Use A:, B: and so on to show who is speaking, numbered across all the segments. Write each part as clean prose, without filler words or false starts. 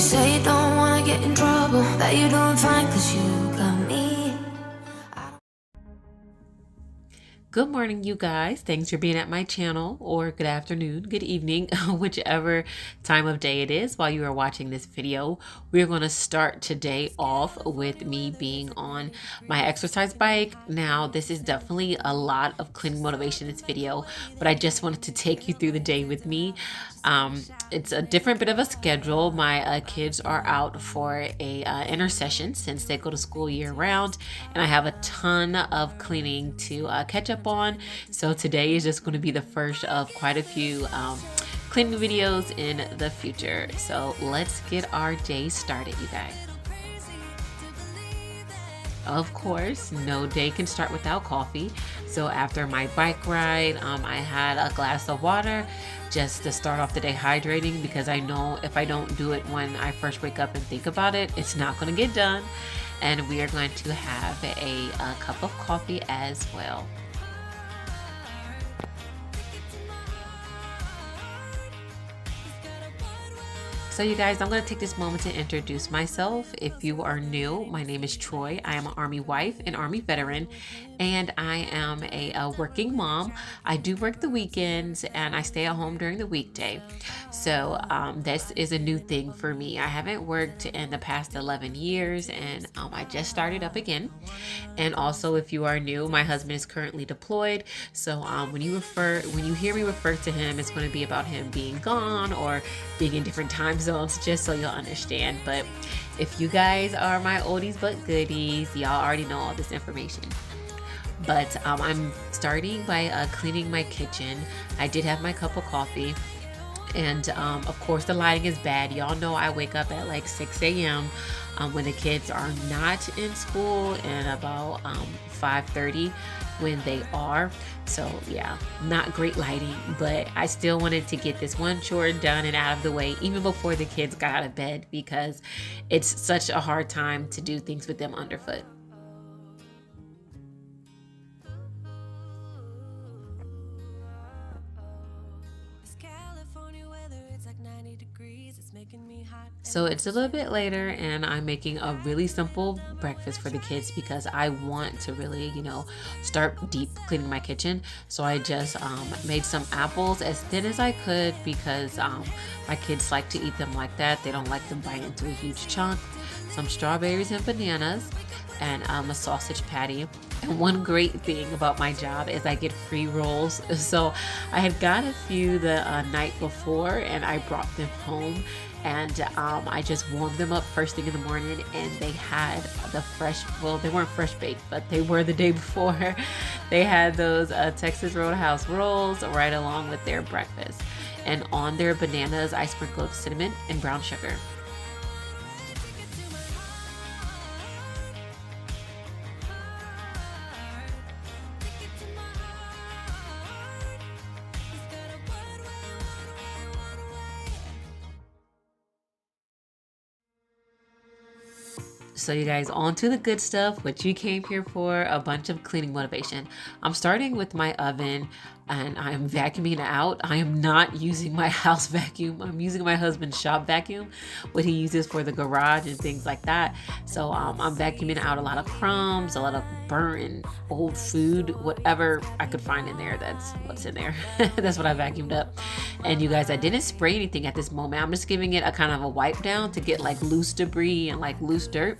A: say you don't wanna get in trouble, that you're doing fine cause you got me.
B: Good morning, you guys. Thanks for being at my channel, or good afternoon, good evening, whichever time of day it is while you are watching this video. We're going to start today off with me being on my exercise bike. Now, this is definitely a lot of cleaning motivation in this video, but I just wanted to take you through the day with me. It's a different bit of a schedule. My kids are out for a intercession since they go to school year round, and I have a ton of cleaning to catch up on. So today is just going to be the first of quite a few cleaning videos in the future. So let's get our day started, you guys. Of course, no day can start without coffee. So after my bike ride, I had a glass of water just to start off the day hydrating, because I know if I don't do it when I first wake up and think about it, it's not going to get done. And we are going to have a cup of coffee as well. So you guys, I'm going to take this moment to introduce myself. If you are new, my name is Troy. I am an Army wife and Army veteran, and I am a working mom. I do work the weekends and I stay at home during the weekday. So this is a new thing for me. I haven't worked in the past 11 years, and I just started up again. And also, if you are new, my husband is currently deployed. So when you hear me refer to him, it's going to be about him being gone or being in different time zones, just so you'll understand. But if you guys are my oldies but goodies, y'all already know all this information. But I'm starting by cleaning my kitchen. I did have my cup of coffee. And of course, the lighting is bad. Y'all know I wake up at like 6 a.m. When the kids are not in school, and about 5:30 when they are. So yeah, not great lighting, but I still wanted to get this one chore done and out of the way even before the kids got out of bed, because it's such a hard time to do things with them underfoot. So it's a little bit later, and I'm making a really simple breakfast for the kids because I want to really, start deep cleaning my kitchen. So I just made some apples as thin as I could, because my kids like to eat them like that. They don't like them bite into a huge chunk. Some strawberries and bananas, and a sausage patty. And one great thing about my job is I get free rolls. So I had got a few the night before, and I brought them home, and I just warmed them up first thing in the morning, and they had the fresh, well, they weren't fresh baked, but they were the day before. They had those Texas Roadhouse rolls right along with their breakfast. And on their bananas, I sprinkled cinnamon and brown sugar. So you guys, on to the good stuff, what you came here for, a bunch of cleaning motivation. I'm starting with my oven, and I'm vacuuming it out. I am not using my house vacuum. I'm using my husband's shop vacuum, what he uses for the garage and things like that. So I'm vacuuming out a lot of crumbs, a lot of burnt old food, whatever I could find in there. That's what's in there. That's what I vacuumed up. And you guys, I didn't spray anything at this moment. I'm just giving it a kind of a wipe down to get like loose debris and like loose dirt.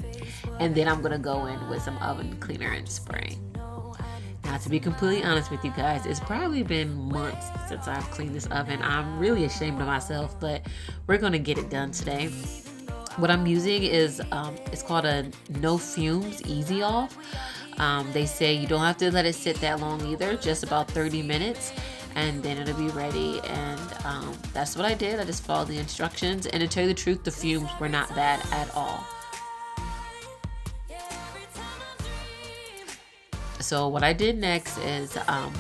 B: And then I'm gonna go in with some oven cleaner and spray. Now, to be completely honest with you guys, it's probably been months since I've cleaned this oven. I'm really ashamed of myself, but we're gonna get it done today. What I'm using is, it's called a no fumes easy off. They say you don't have to let it sit that long either, just about 30 minutes. And then it'll be ready, and that's what I did. I just followed the instructions, and to tell you the truth, the fumes were not bad at all. So what I did next is, while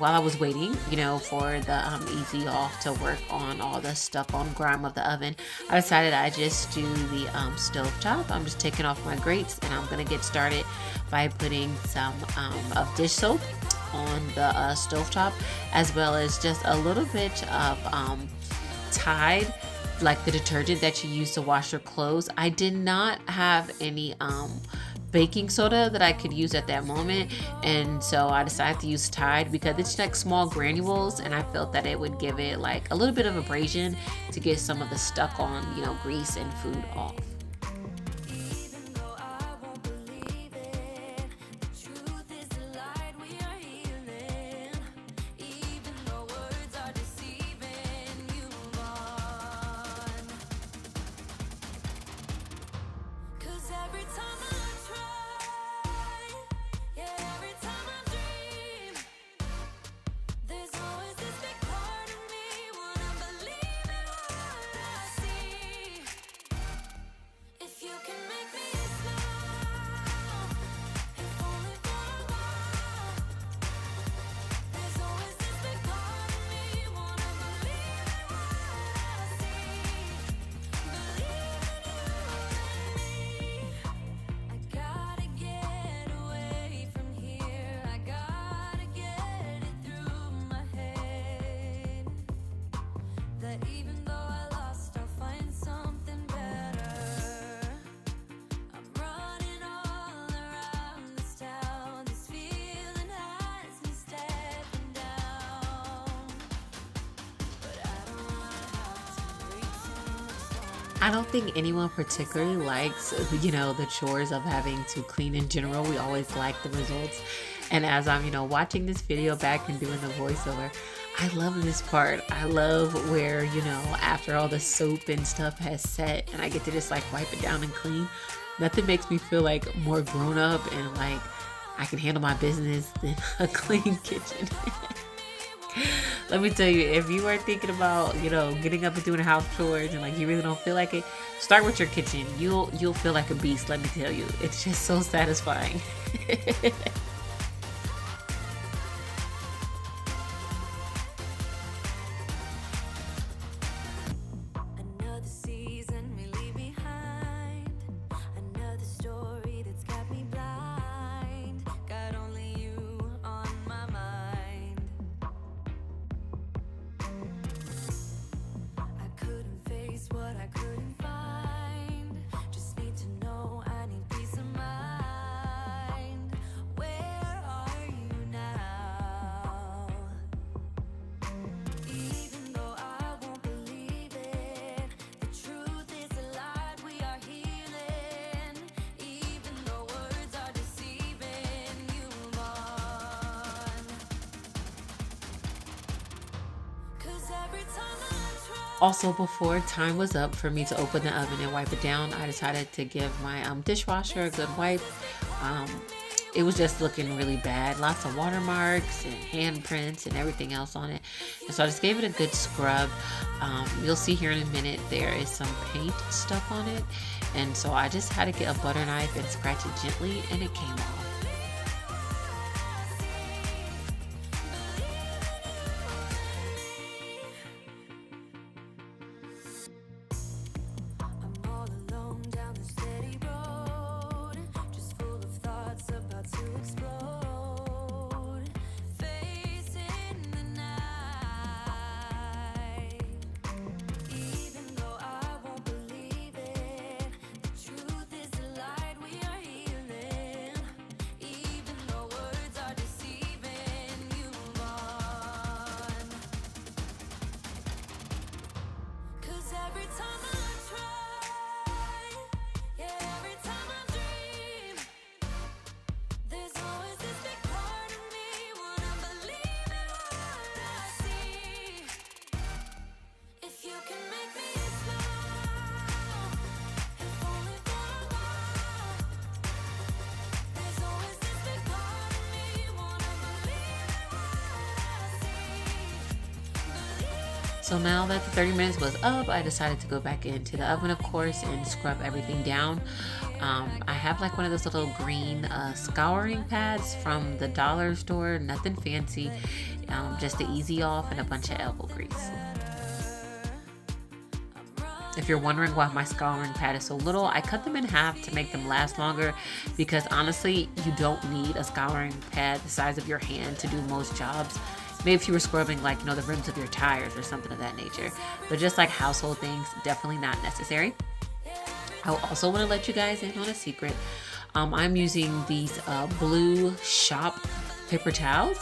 B: I was waiting, for the easy off to work on all the stuff on grime of the oven, I decided I just do the stove top. I'm just taking off my grates, and I'm gonna get started by putting some of dish soap on the stovetop, as well as just a little bit of Tide like the detergent that you use to wash your clothes. I did not have any baking soda that I could use at that moment, and so I decided to use Tide because it's like small granules, and I felt that it would give it like a little bit of abrasion to get some of the stuck on, you know, grease and food off. I don't think anyone particularly likes, you know, the chores of having to clean in general. We always like the results. And as I'm, you know, watching this video back and doing the voiceover, I love this part. I love where, you know, after all the soap and stuff has set and I get to just like wipe it down and clean. Nothing makes me feel like more grown up and like I can handle my business than a clean kitchen. Let me tell you, if you are thinking about, you know, getting up and doing house chores and like you really don't feel like it, start with your kitchen. You'll feel like a beast, let me tell you. It's just so satisfying. Also, before time was up for me to open the oven and wipe it down, I decided to give my dishwasher a good wipe. It was just looking really bad. Lots of watermarks and handprints and everything else on it. And so I just gave it a good scrub. You'll see here in a minute there is some paint stuck on it. And so I just had to get a butter knife and scratch it gently and it came off. So now that the 30 minutes was up, I decided to go back into the oven, of course, and scrub everything down. I have like one of those little green scouring pads from the dollar store, nothing fancy, just the Easy Off and a bunch of elbow grease. If you're wondering why my scouring pad is so little, I cut them in half to make them last longer because honestly, you don't need a scouring pad the size of your hand to do most jobs. Maybe if you were scrubbing like, you know, the rims of your tires or something of that nature. But just like household things, definitely not necessary. I also want to let you guys in on a secret. I'm using these blue shop paper towels.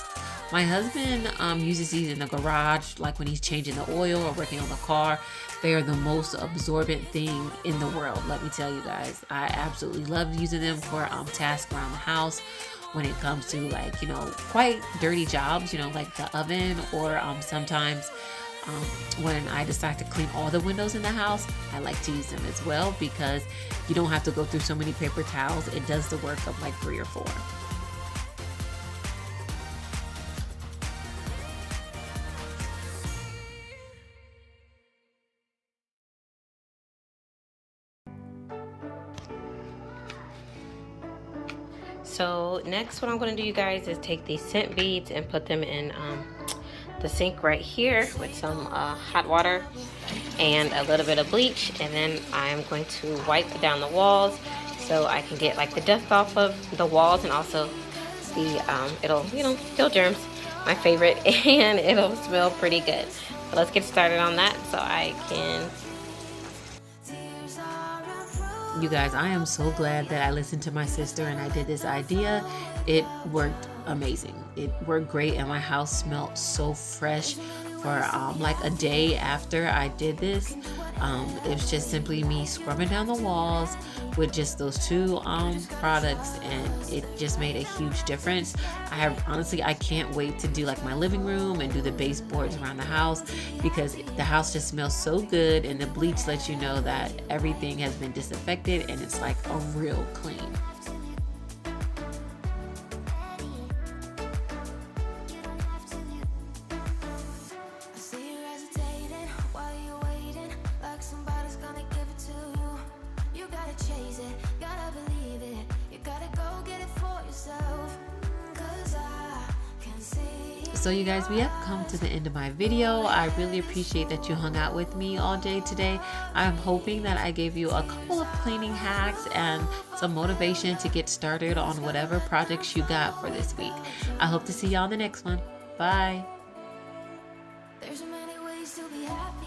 B: My husband uses these in the garage, like when he's changing the oil or working on the car. They are the most absorbent thing in the world, let me tell you guys. I absolutely love using them for tasks around the house when it comes to, like, you know, quite dirty jobs, you know, like the oven, or sometimes when I decide to clean all the windows in the house, I like to use them as well, because you don't have to go through so many paper towels. It does the work of like 3 or 4.
C: So next, what I'm going to do, you guys, is take these scent beads and put them in the sink right here with some hot water and a little bit of bleach, and then I'm going to wipe down the walls so I can get like the dust off of the walls, and also the it'll, you know, kill germs, my favorite, and it'll smell pretty good. So let's get started on that so I can.
B: You guys, I am so glad that I listened to my sister and I did this idea. It worked amazing. It worked great, and my house smelled so fresh for like a day after I did this. It was just simply me scrubbing down the walls with just those 2 products, and it just made a huge difference. I can't wait to do like my living room and do the baseboards around the house, because the house just smells so good, and the bleach lets you know that everything has been disinfected and it's like a real clean. So you guys, we have come to the end of my video. I really appreciate that you hung out with me all day today. I'm hoping that I gave you a couple of cleaning hacks and some motivation to get started on whatever projects you got for this week. I hope to see you on the next one. Bye.
A: There's many ways to be happy.